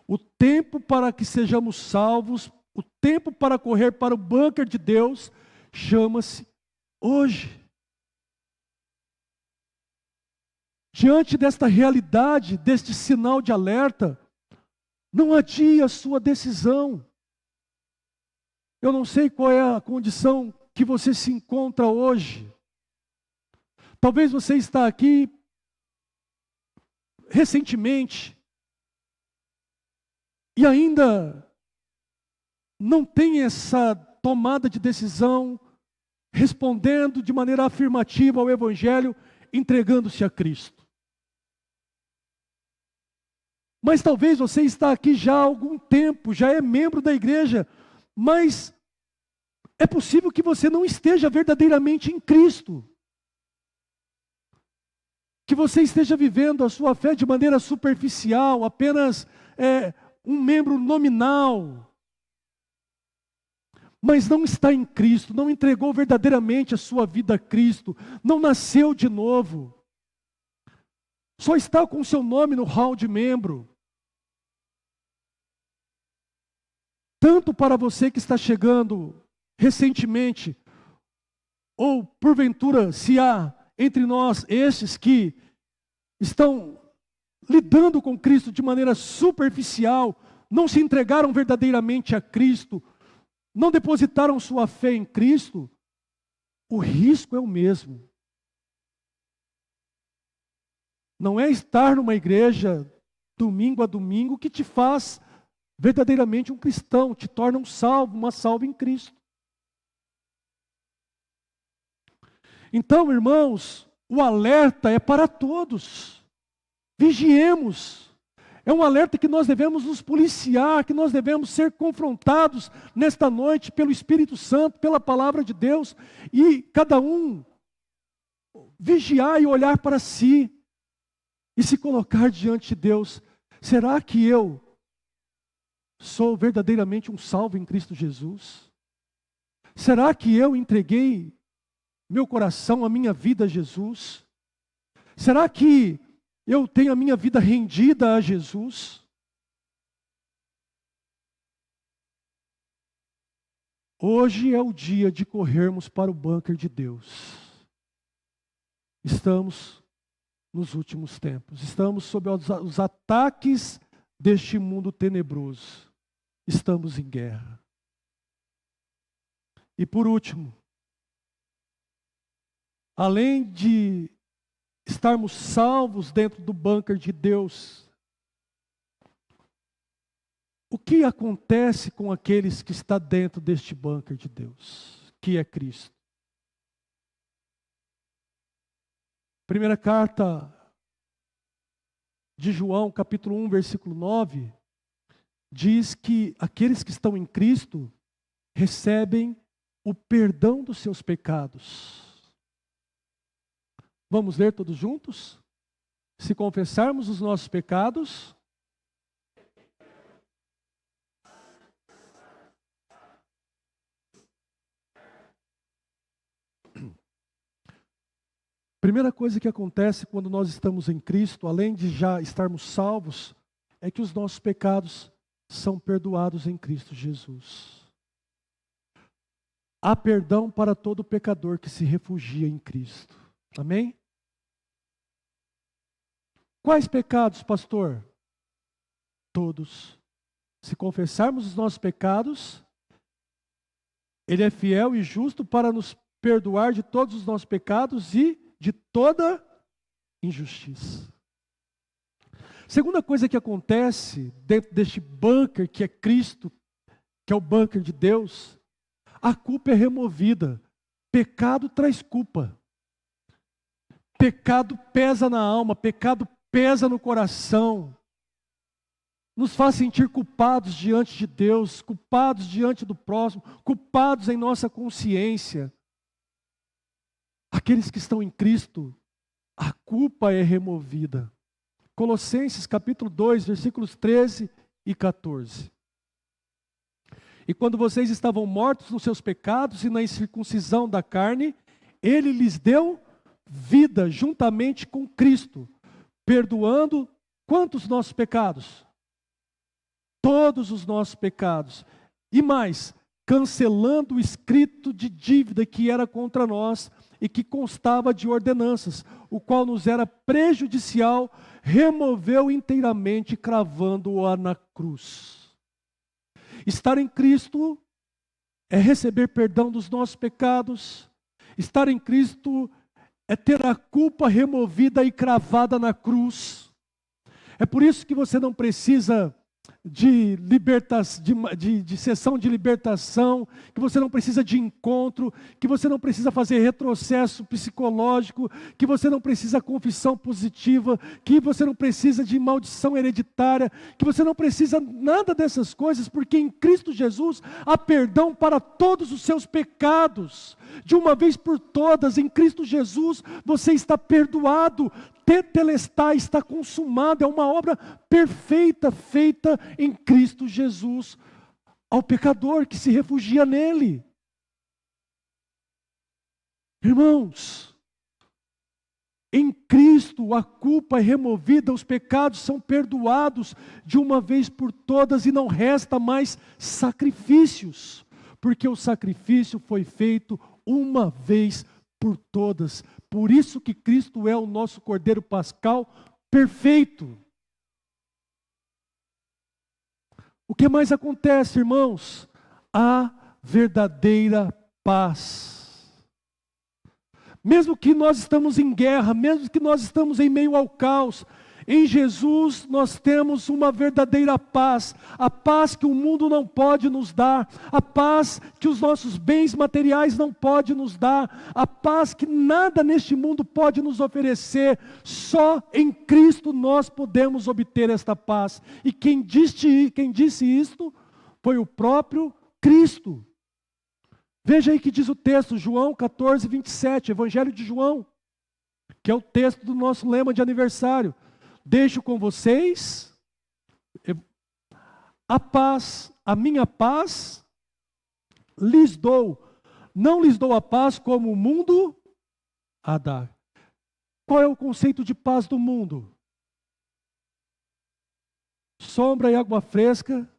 O tempo para que sejamos salvos, o tempo para correr para o bunker de Deus, chama-se hoje. Diante desta realidade, deste sinal de alerta, não adie a sua decisão. Eu não sei qual é a condição que você se encontra hoje. Talvez você está aqui recentemente e ainda não tem essa tomada de decisão, respondendo de maneira afirmativa ao Evangelho, entregando-se a Cristo. Mas talvez você está aqui já há algum tempo, já é membro da igreja, mas é possível que você não esteja verdadeiramente em Cristo. Que você esteja vivendo a sua fé de maneira superficial, apenas um membro nominal. Mas não está em Cristo, não entregou verdadeiramente a sua vida a Cristo, não nasceu de novo. Só está com o seu nome no hall de membro. tanto para você que está chegando recentemente, ou porventura se há entre nós estes que estão lidando com Cristo de maneira superficial, não se entregaram verdadeiramente a Cristo, não depositaram sua fé em Cristo, o risco é o mesmo. Não é estar numa igreja domingo a domingo que te faz verdadeiramente um cristão, te torna um salvo, uma salva em Cristo. Então, irmãos, o alerta é para todos. Vigiemos. É um alerta que nós devemos nos policiar, que nós devemos ser confrontados nesta noite pelo Espírito Santo, pela palavra de Deus, e cada um vigiar e olhar para si, e se colocar diante de Deus. Será que eu sou verdadeiramente um salvo em Cristo Jesus? Será que eu entreguei meu coração, a minha vida a Jesus? Será que eu tenho a minha vida rendida a Jesus? Hoje é o dia de corrermos para o bunker de Deus. Estamos nos últimos tempos. Estamos sob os ataques deste mundo tenebroso. Estamos em guerra. E por último, além de estarmos salvos dentro do bunker de Deus, o que acontece com aqueles que estão dentro deste bunker de Deus, que é Cristo? Primeira carta de João, capítulo 1, versículo 9, diz que aqueles que estão em Cristo recebem o perdão dos seus pecados. Vamos ler todos juntos? Se confessarmos os nossos pecados, primeira coisa que acontece quando nós estamos em Cristo, além de já estarmos salvos, é que os nossos pecados são perdoados em Cristo Jesus. Há perdão para todo pecador que se refugia em Cristo. Amém? Quais pecados, pastor? Todos. Se confessarmos os nossos pecados, Ele é fiel e justo para nos perdoar de todos os nossos pecados e de toda injustiça. Segunda coisa que acontece dentro deste bunker que é Cristo, que é o bunker de Deus, a culpa é removida. Pecado traz culpa. Pecado pesa na alma, pecado pesa no coração. Nos faz sentir culpados diante de Deus, culpados diante do próximo, culpados em nossa consciência. Aqueles que estão em Cristo, a culpa é removida. Colossenses capítulo 2, versículos 13 e 14. E quando vocês estavam mortos nos seus pecados e na incircuncisão da carne, Ele lhes deu vida juntamente com Cristo, perdoando quantos nossos pecados? Todos os nossos pecados. E mais, cancelando o escrito de dívida que era contra nós e que constava de ordenanças, o qual nos era prejudicial, removeu inteiramente, cravando-o na cruz. Estar em Cristo é receber perdão dos nossos pecados. Estar em Cristo é ter a culpa removida e cravada na cruz. É por isso que você não precisa de sessão de libertação, que você não precisa de encontro, que você não precisa fazer retrocesso psicológico, que você não precisa confissão positiva, que você não precisa de maldição hereditária, que você não precisa nada dessas coisas, porque em Cristo Jesus há perdão para todos os seus pecados. De uma vez por todas, em Cristo Jesus, você está perdoado. Tetelestai, está consumado, é uma obra perfeita feita em Cristo Jesus ao pecador que se refugia nele. Irmãos, Em Cristo a culpa é removida, os pecados são perdoados de uma vez por todas e não resta mais sacrifícios, porque o sacrifício foi feito uma vez por todas. Por isso que Cristo é o nosso Cordeiro Pascal perfeito. O que mais acontece, irmãos? A verdadeira paz. Mesmo que nós estamos em guerra, mesmo que nós estamos em meio ao caos, em Jesus nós temos uma verdadeira paz, a paz que o mundo não pode nos dar, a paz que os nossos bens materiais não podem nos dar, a paz que nada neste mundo pode nos oferecer, só em Cristo nós podemos obter esta paz. E quem disse isto foi o próprio Cristo. Veja aí que diz o texto, João 14, 27, Evangelho de João, que é o texto do nosso lema de aniversário. Deixo com vocês a paz, a minha paz lhes dou. Não lhes dou a paz como o mundo a dá. Qual é o conceito de paz do mundo? Sombra e água fresca,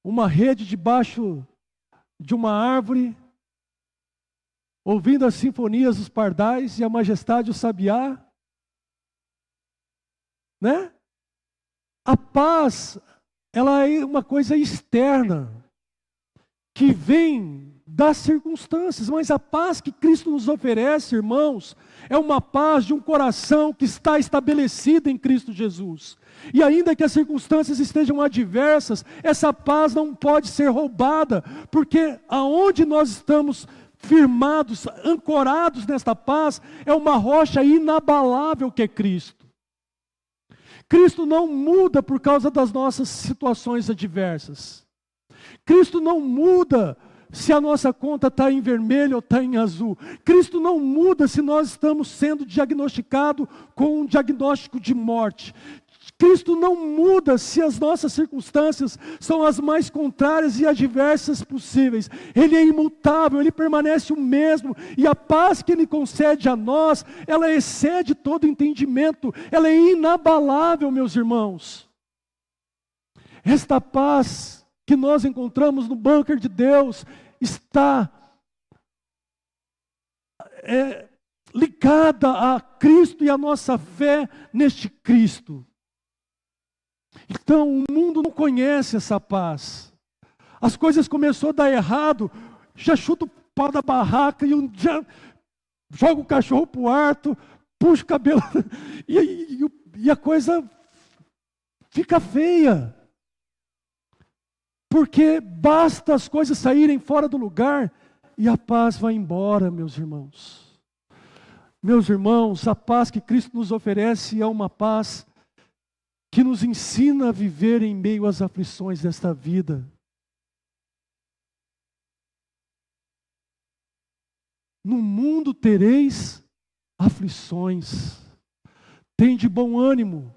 uma rede debaixo de uma árvore, ouvindo as sinfonias dos pardais e a majestade do sabiá, né? A paz, ela é uma coisa externa, que vem das circunstâncias, mas a paz que Cristo nos oferece, irmãos, é uma paz de um coração que está estabelecido em Cristo Jesus. E ainda que as circunstâncias estejam adversas, essa paz não pode ser roubada, porque aonde nós estamos firmados, ancorados nesta paz, é uma rocha inabalável que é Cristo. Cristo não muda por causa das nossas situações adversas. Cristo não muda se a nossa conta está em vermelho ou está em azul. Cristo não muda se nós estamos sendo diagnosticados com um diagnóstico de morte. Cristo não muda se as nossas circunstâncias são as mais contrárias e adversas possíveis. Ele é imutável, Ele permanece o mesmo. E a paz que Ele concede a nós, ela excede todo entendimento. Ela é inabalável, meus irmãos. Esta paz que nós encontramos no bunker de Deus está ligada a Cristo e a nossa fé neste Cristo. Então o mundo não conhece essa paz. As coisas começaram a dar errado, já chuta o pau da barraca e já joga o cachorro para o quarto, puxa o cabelo e a coisa fica feia. Porque basta as coisas saírem fora do lugar e a paz vai embora, meus irmãos. Meus irmãos, a paz que Cristo nos oferece é uma paz que nos ensina a viver em meio às aflições desta vida. No mundo tereis aflições. Tende bom ânimo.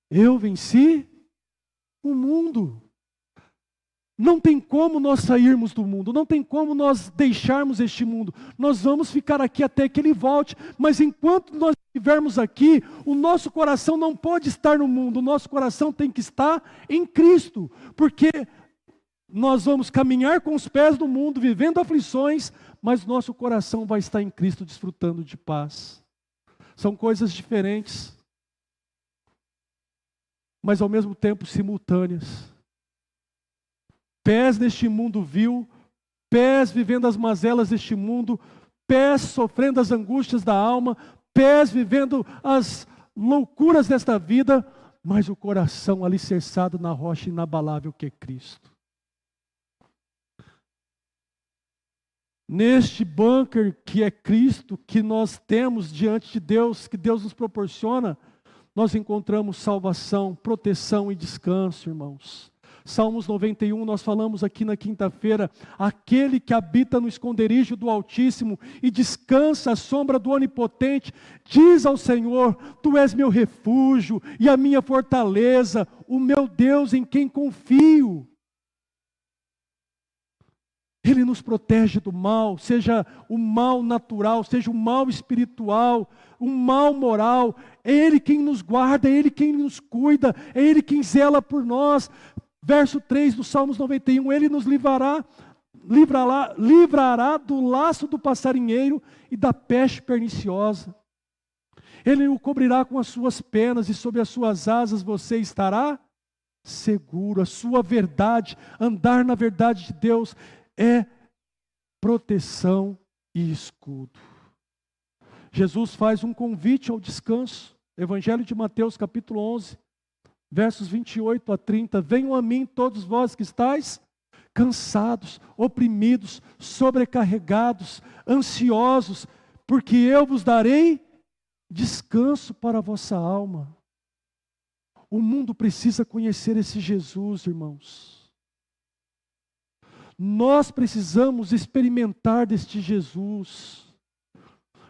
Eu venci o mundo. Não tem como nós sairmos do mundo, não tem como nós deixarmos este mundo. Nós vamos ficar aqui até que Ele volte, mas enquanto nós estivermos aqui, o nosso coração não pode estar no mundo, o nosso coração tem que estar em Cristo, porque nós vamos caminhar com os pés no mundo, vivendo aflições, mas nosso coração vai estar em Cristo, desfrutando de paz. São coisas diferentes, mas ao mesmo tempo simultâneas. Pés neste mundo vil, pés vivendo as mazelas deste mundo, pés sofrendo as angústias da alma, pés vivendo as loucuras desta vida, mas o coração alicerçado na rocha inabalável que é Cristo. Neste bunker que é Cristo, que nós temos diante de Deus, que Deus nos proporciona, nós encontramos salvação, proteção e descanso, irmãos. Salmos 91, nós falamos aqui na quinta-feira, aquele que habita no esconderijo do Altíssimo e descansa à sombra do Onipotente, diz ao Senhor, Tu és meu refúgio e a minha fortaleza, o meu Deus em quem confio. Ele nos protege do mal, seja o mal natural, seja o mal espiritual, o mal moral. É Ele quem nos guarda, é Ele quem nos cuida, é Ele quem zela por nós. Verso 3 do Salmos 91, Ele nos livrará do laço do passarinheiro e da peste perniciosa. Ele o cobrirá com as suas penas e sob as suas asas você estará seguro. A sua verdade, andar na verdade de Deus, é proteção e escudo. Jesus faz um convite ao descanso. Evangelho de Mateus, capítulo 11, versos 28 a 30. Venham a mim todos vós que estáis cansados, oprimidos, sobrecarregados, ansiosos, porque eu vos darei descanso para a vossa alma. O mundo precisa conhecer esse Jesus, irmãos. Nós precisamos experimentar deste Jesus,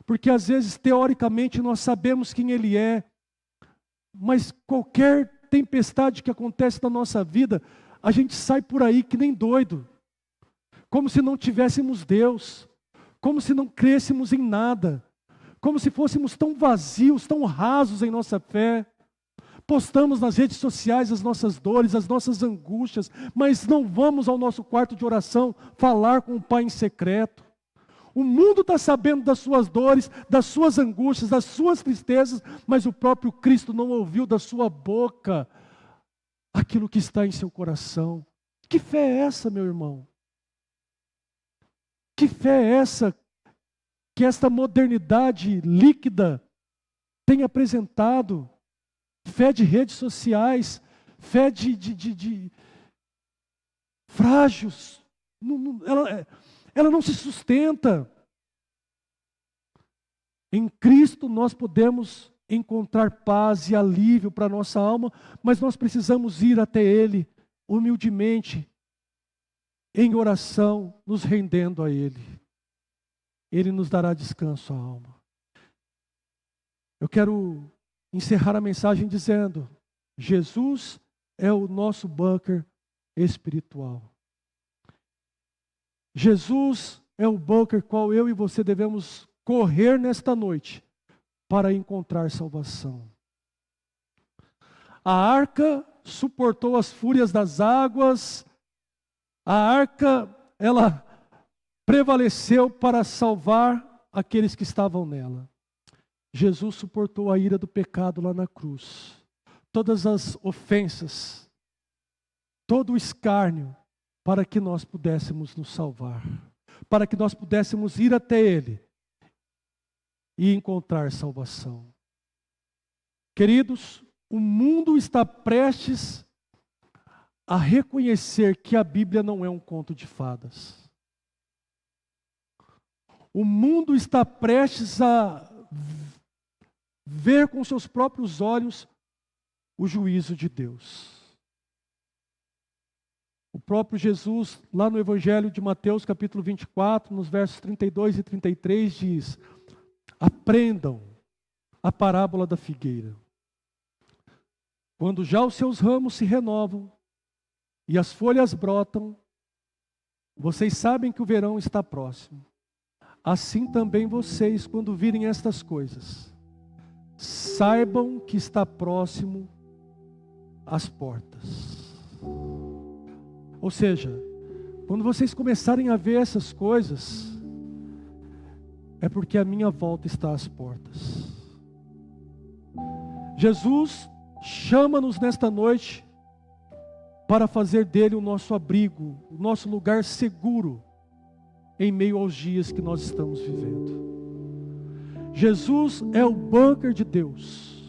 porque às vezes, teoricamente, nós sabemos quem Ele é, mas qualquer tempestade que acontece na nossa vida, a gente sai por aí que nem doido, como se não tivéssemos Deus, como se não crêssemos em nada, como se fôssemos tão vazios, tão rasos em nossa fé. Postamos nas redes sociais as nossas dores, as nossas angústias, mas não vamos ao nosso quarto de oração falar com o Pai em secreto. O mundo está sabendo das suas dores, das suas angústias, das suas tristezas, mas o próprio Cristo não ouviu da sua boca aquilo que está em seu coração. Que fé é essa, meu irmão? Que fé é essa que esta modernidade líquida tem apresentado? Fé de redes sociais, fé de frágios, ela não se sustenta. Em Cristo nós podemos encontrar paz e alívio para a nossa alma, mas nós precisamos ir até Ele, humildemente, em oração, nos rendendo a Ele. Ele nos dará descanso à alma. Eu quero encerrar a mensagem dizendo: Jesus é o nosso bunker espiritual. Jesus é o bunker qual eu e você devemos correr nesta noite para encontrar salvação. A arca suportou as fúrias das águas, a arca, ela prevaleceu para salvar aqueles que estavam nela. Jesus suportou a ira do pecado lá na cruz. Todas as ofensas, todo o escárnio, para que nós pudéssemos nos salvar. Para que nós pudéssemos ir até Ele e encontrar salvação. Queridos, o mundo está prestes a reconhecer que a Bíblia não é um conto de fadas. O mundo está prestes a ver com seus próprios olhos o juízo de Deus. O próprio Jesus, lá no Evangelho de Mateus, capítulo 24, nos versos 32 e 33, diz: aprendam a parábola da figueira. Quando já os seus ramos se renovam e as folhas brotam, vocês sabem que o verão está próximo. Assim também vocês, quando virem estas coisas, saibam que está próximo às portas. Ou seja, quando vocês começarem a ver essas coisas, é porque a minha volta está às portas. Jesus chama-nos nesta noite para fazer dele o nosso abrigo, o nosso lugar seguro em meio aos dias que nós estamos vivendo. Jesus é o bunker de Deus.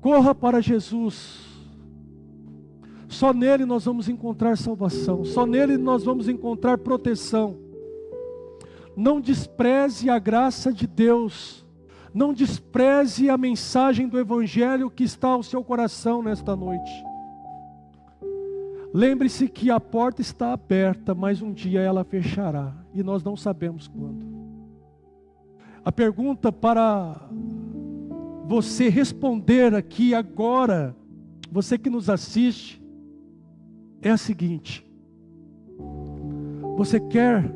Corra para Jesus. Só nele nós vamos encontrar salvação. Só nele nós vamos encontrar proteção. Não despreze a graça de Deus. Não despreze a mensagem do Evangelho que está ao seu coração nesta noite. Lembre-se que a porta está aberta, mas um dia ela fechará. E nós não sabemos quando. A pergunta para você responder aqui agora, você que nos assiste, é a seguinte: Você quer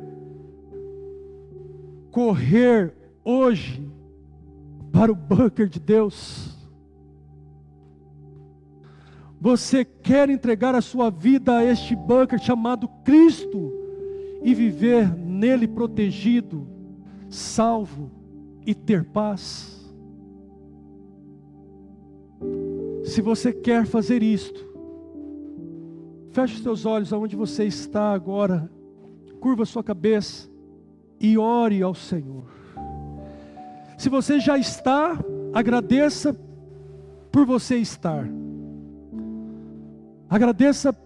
correr hoje para o bunker de Deus? Você quer entregar a sua vida a este bunker chamado Cristo e viver nele protegido, salvo e ter paz? Se você quer fazer isto, feche os seus olhos aonde você está agora, curva a sua cabeça e ore ao Senhor. Se você já está, agradeça por você estar. Agradeça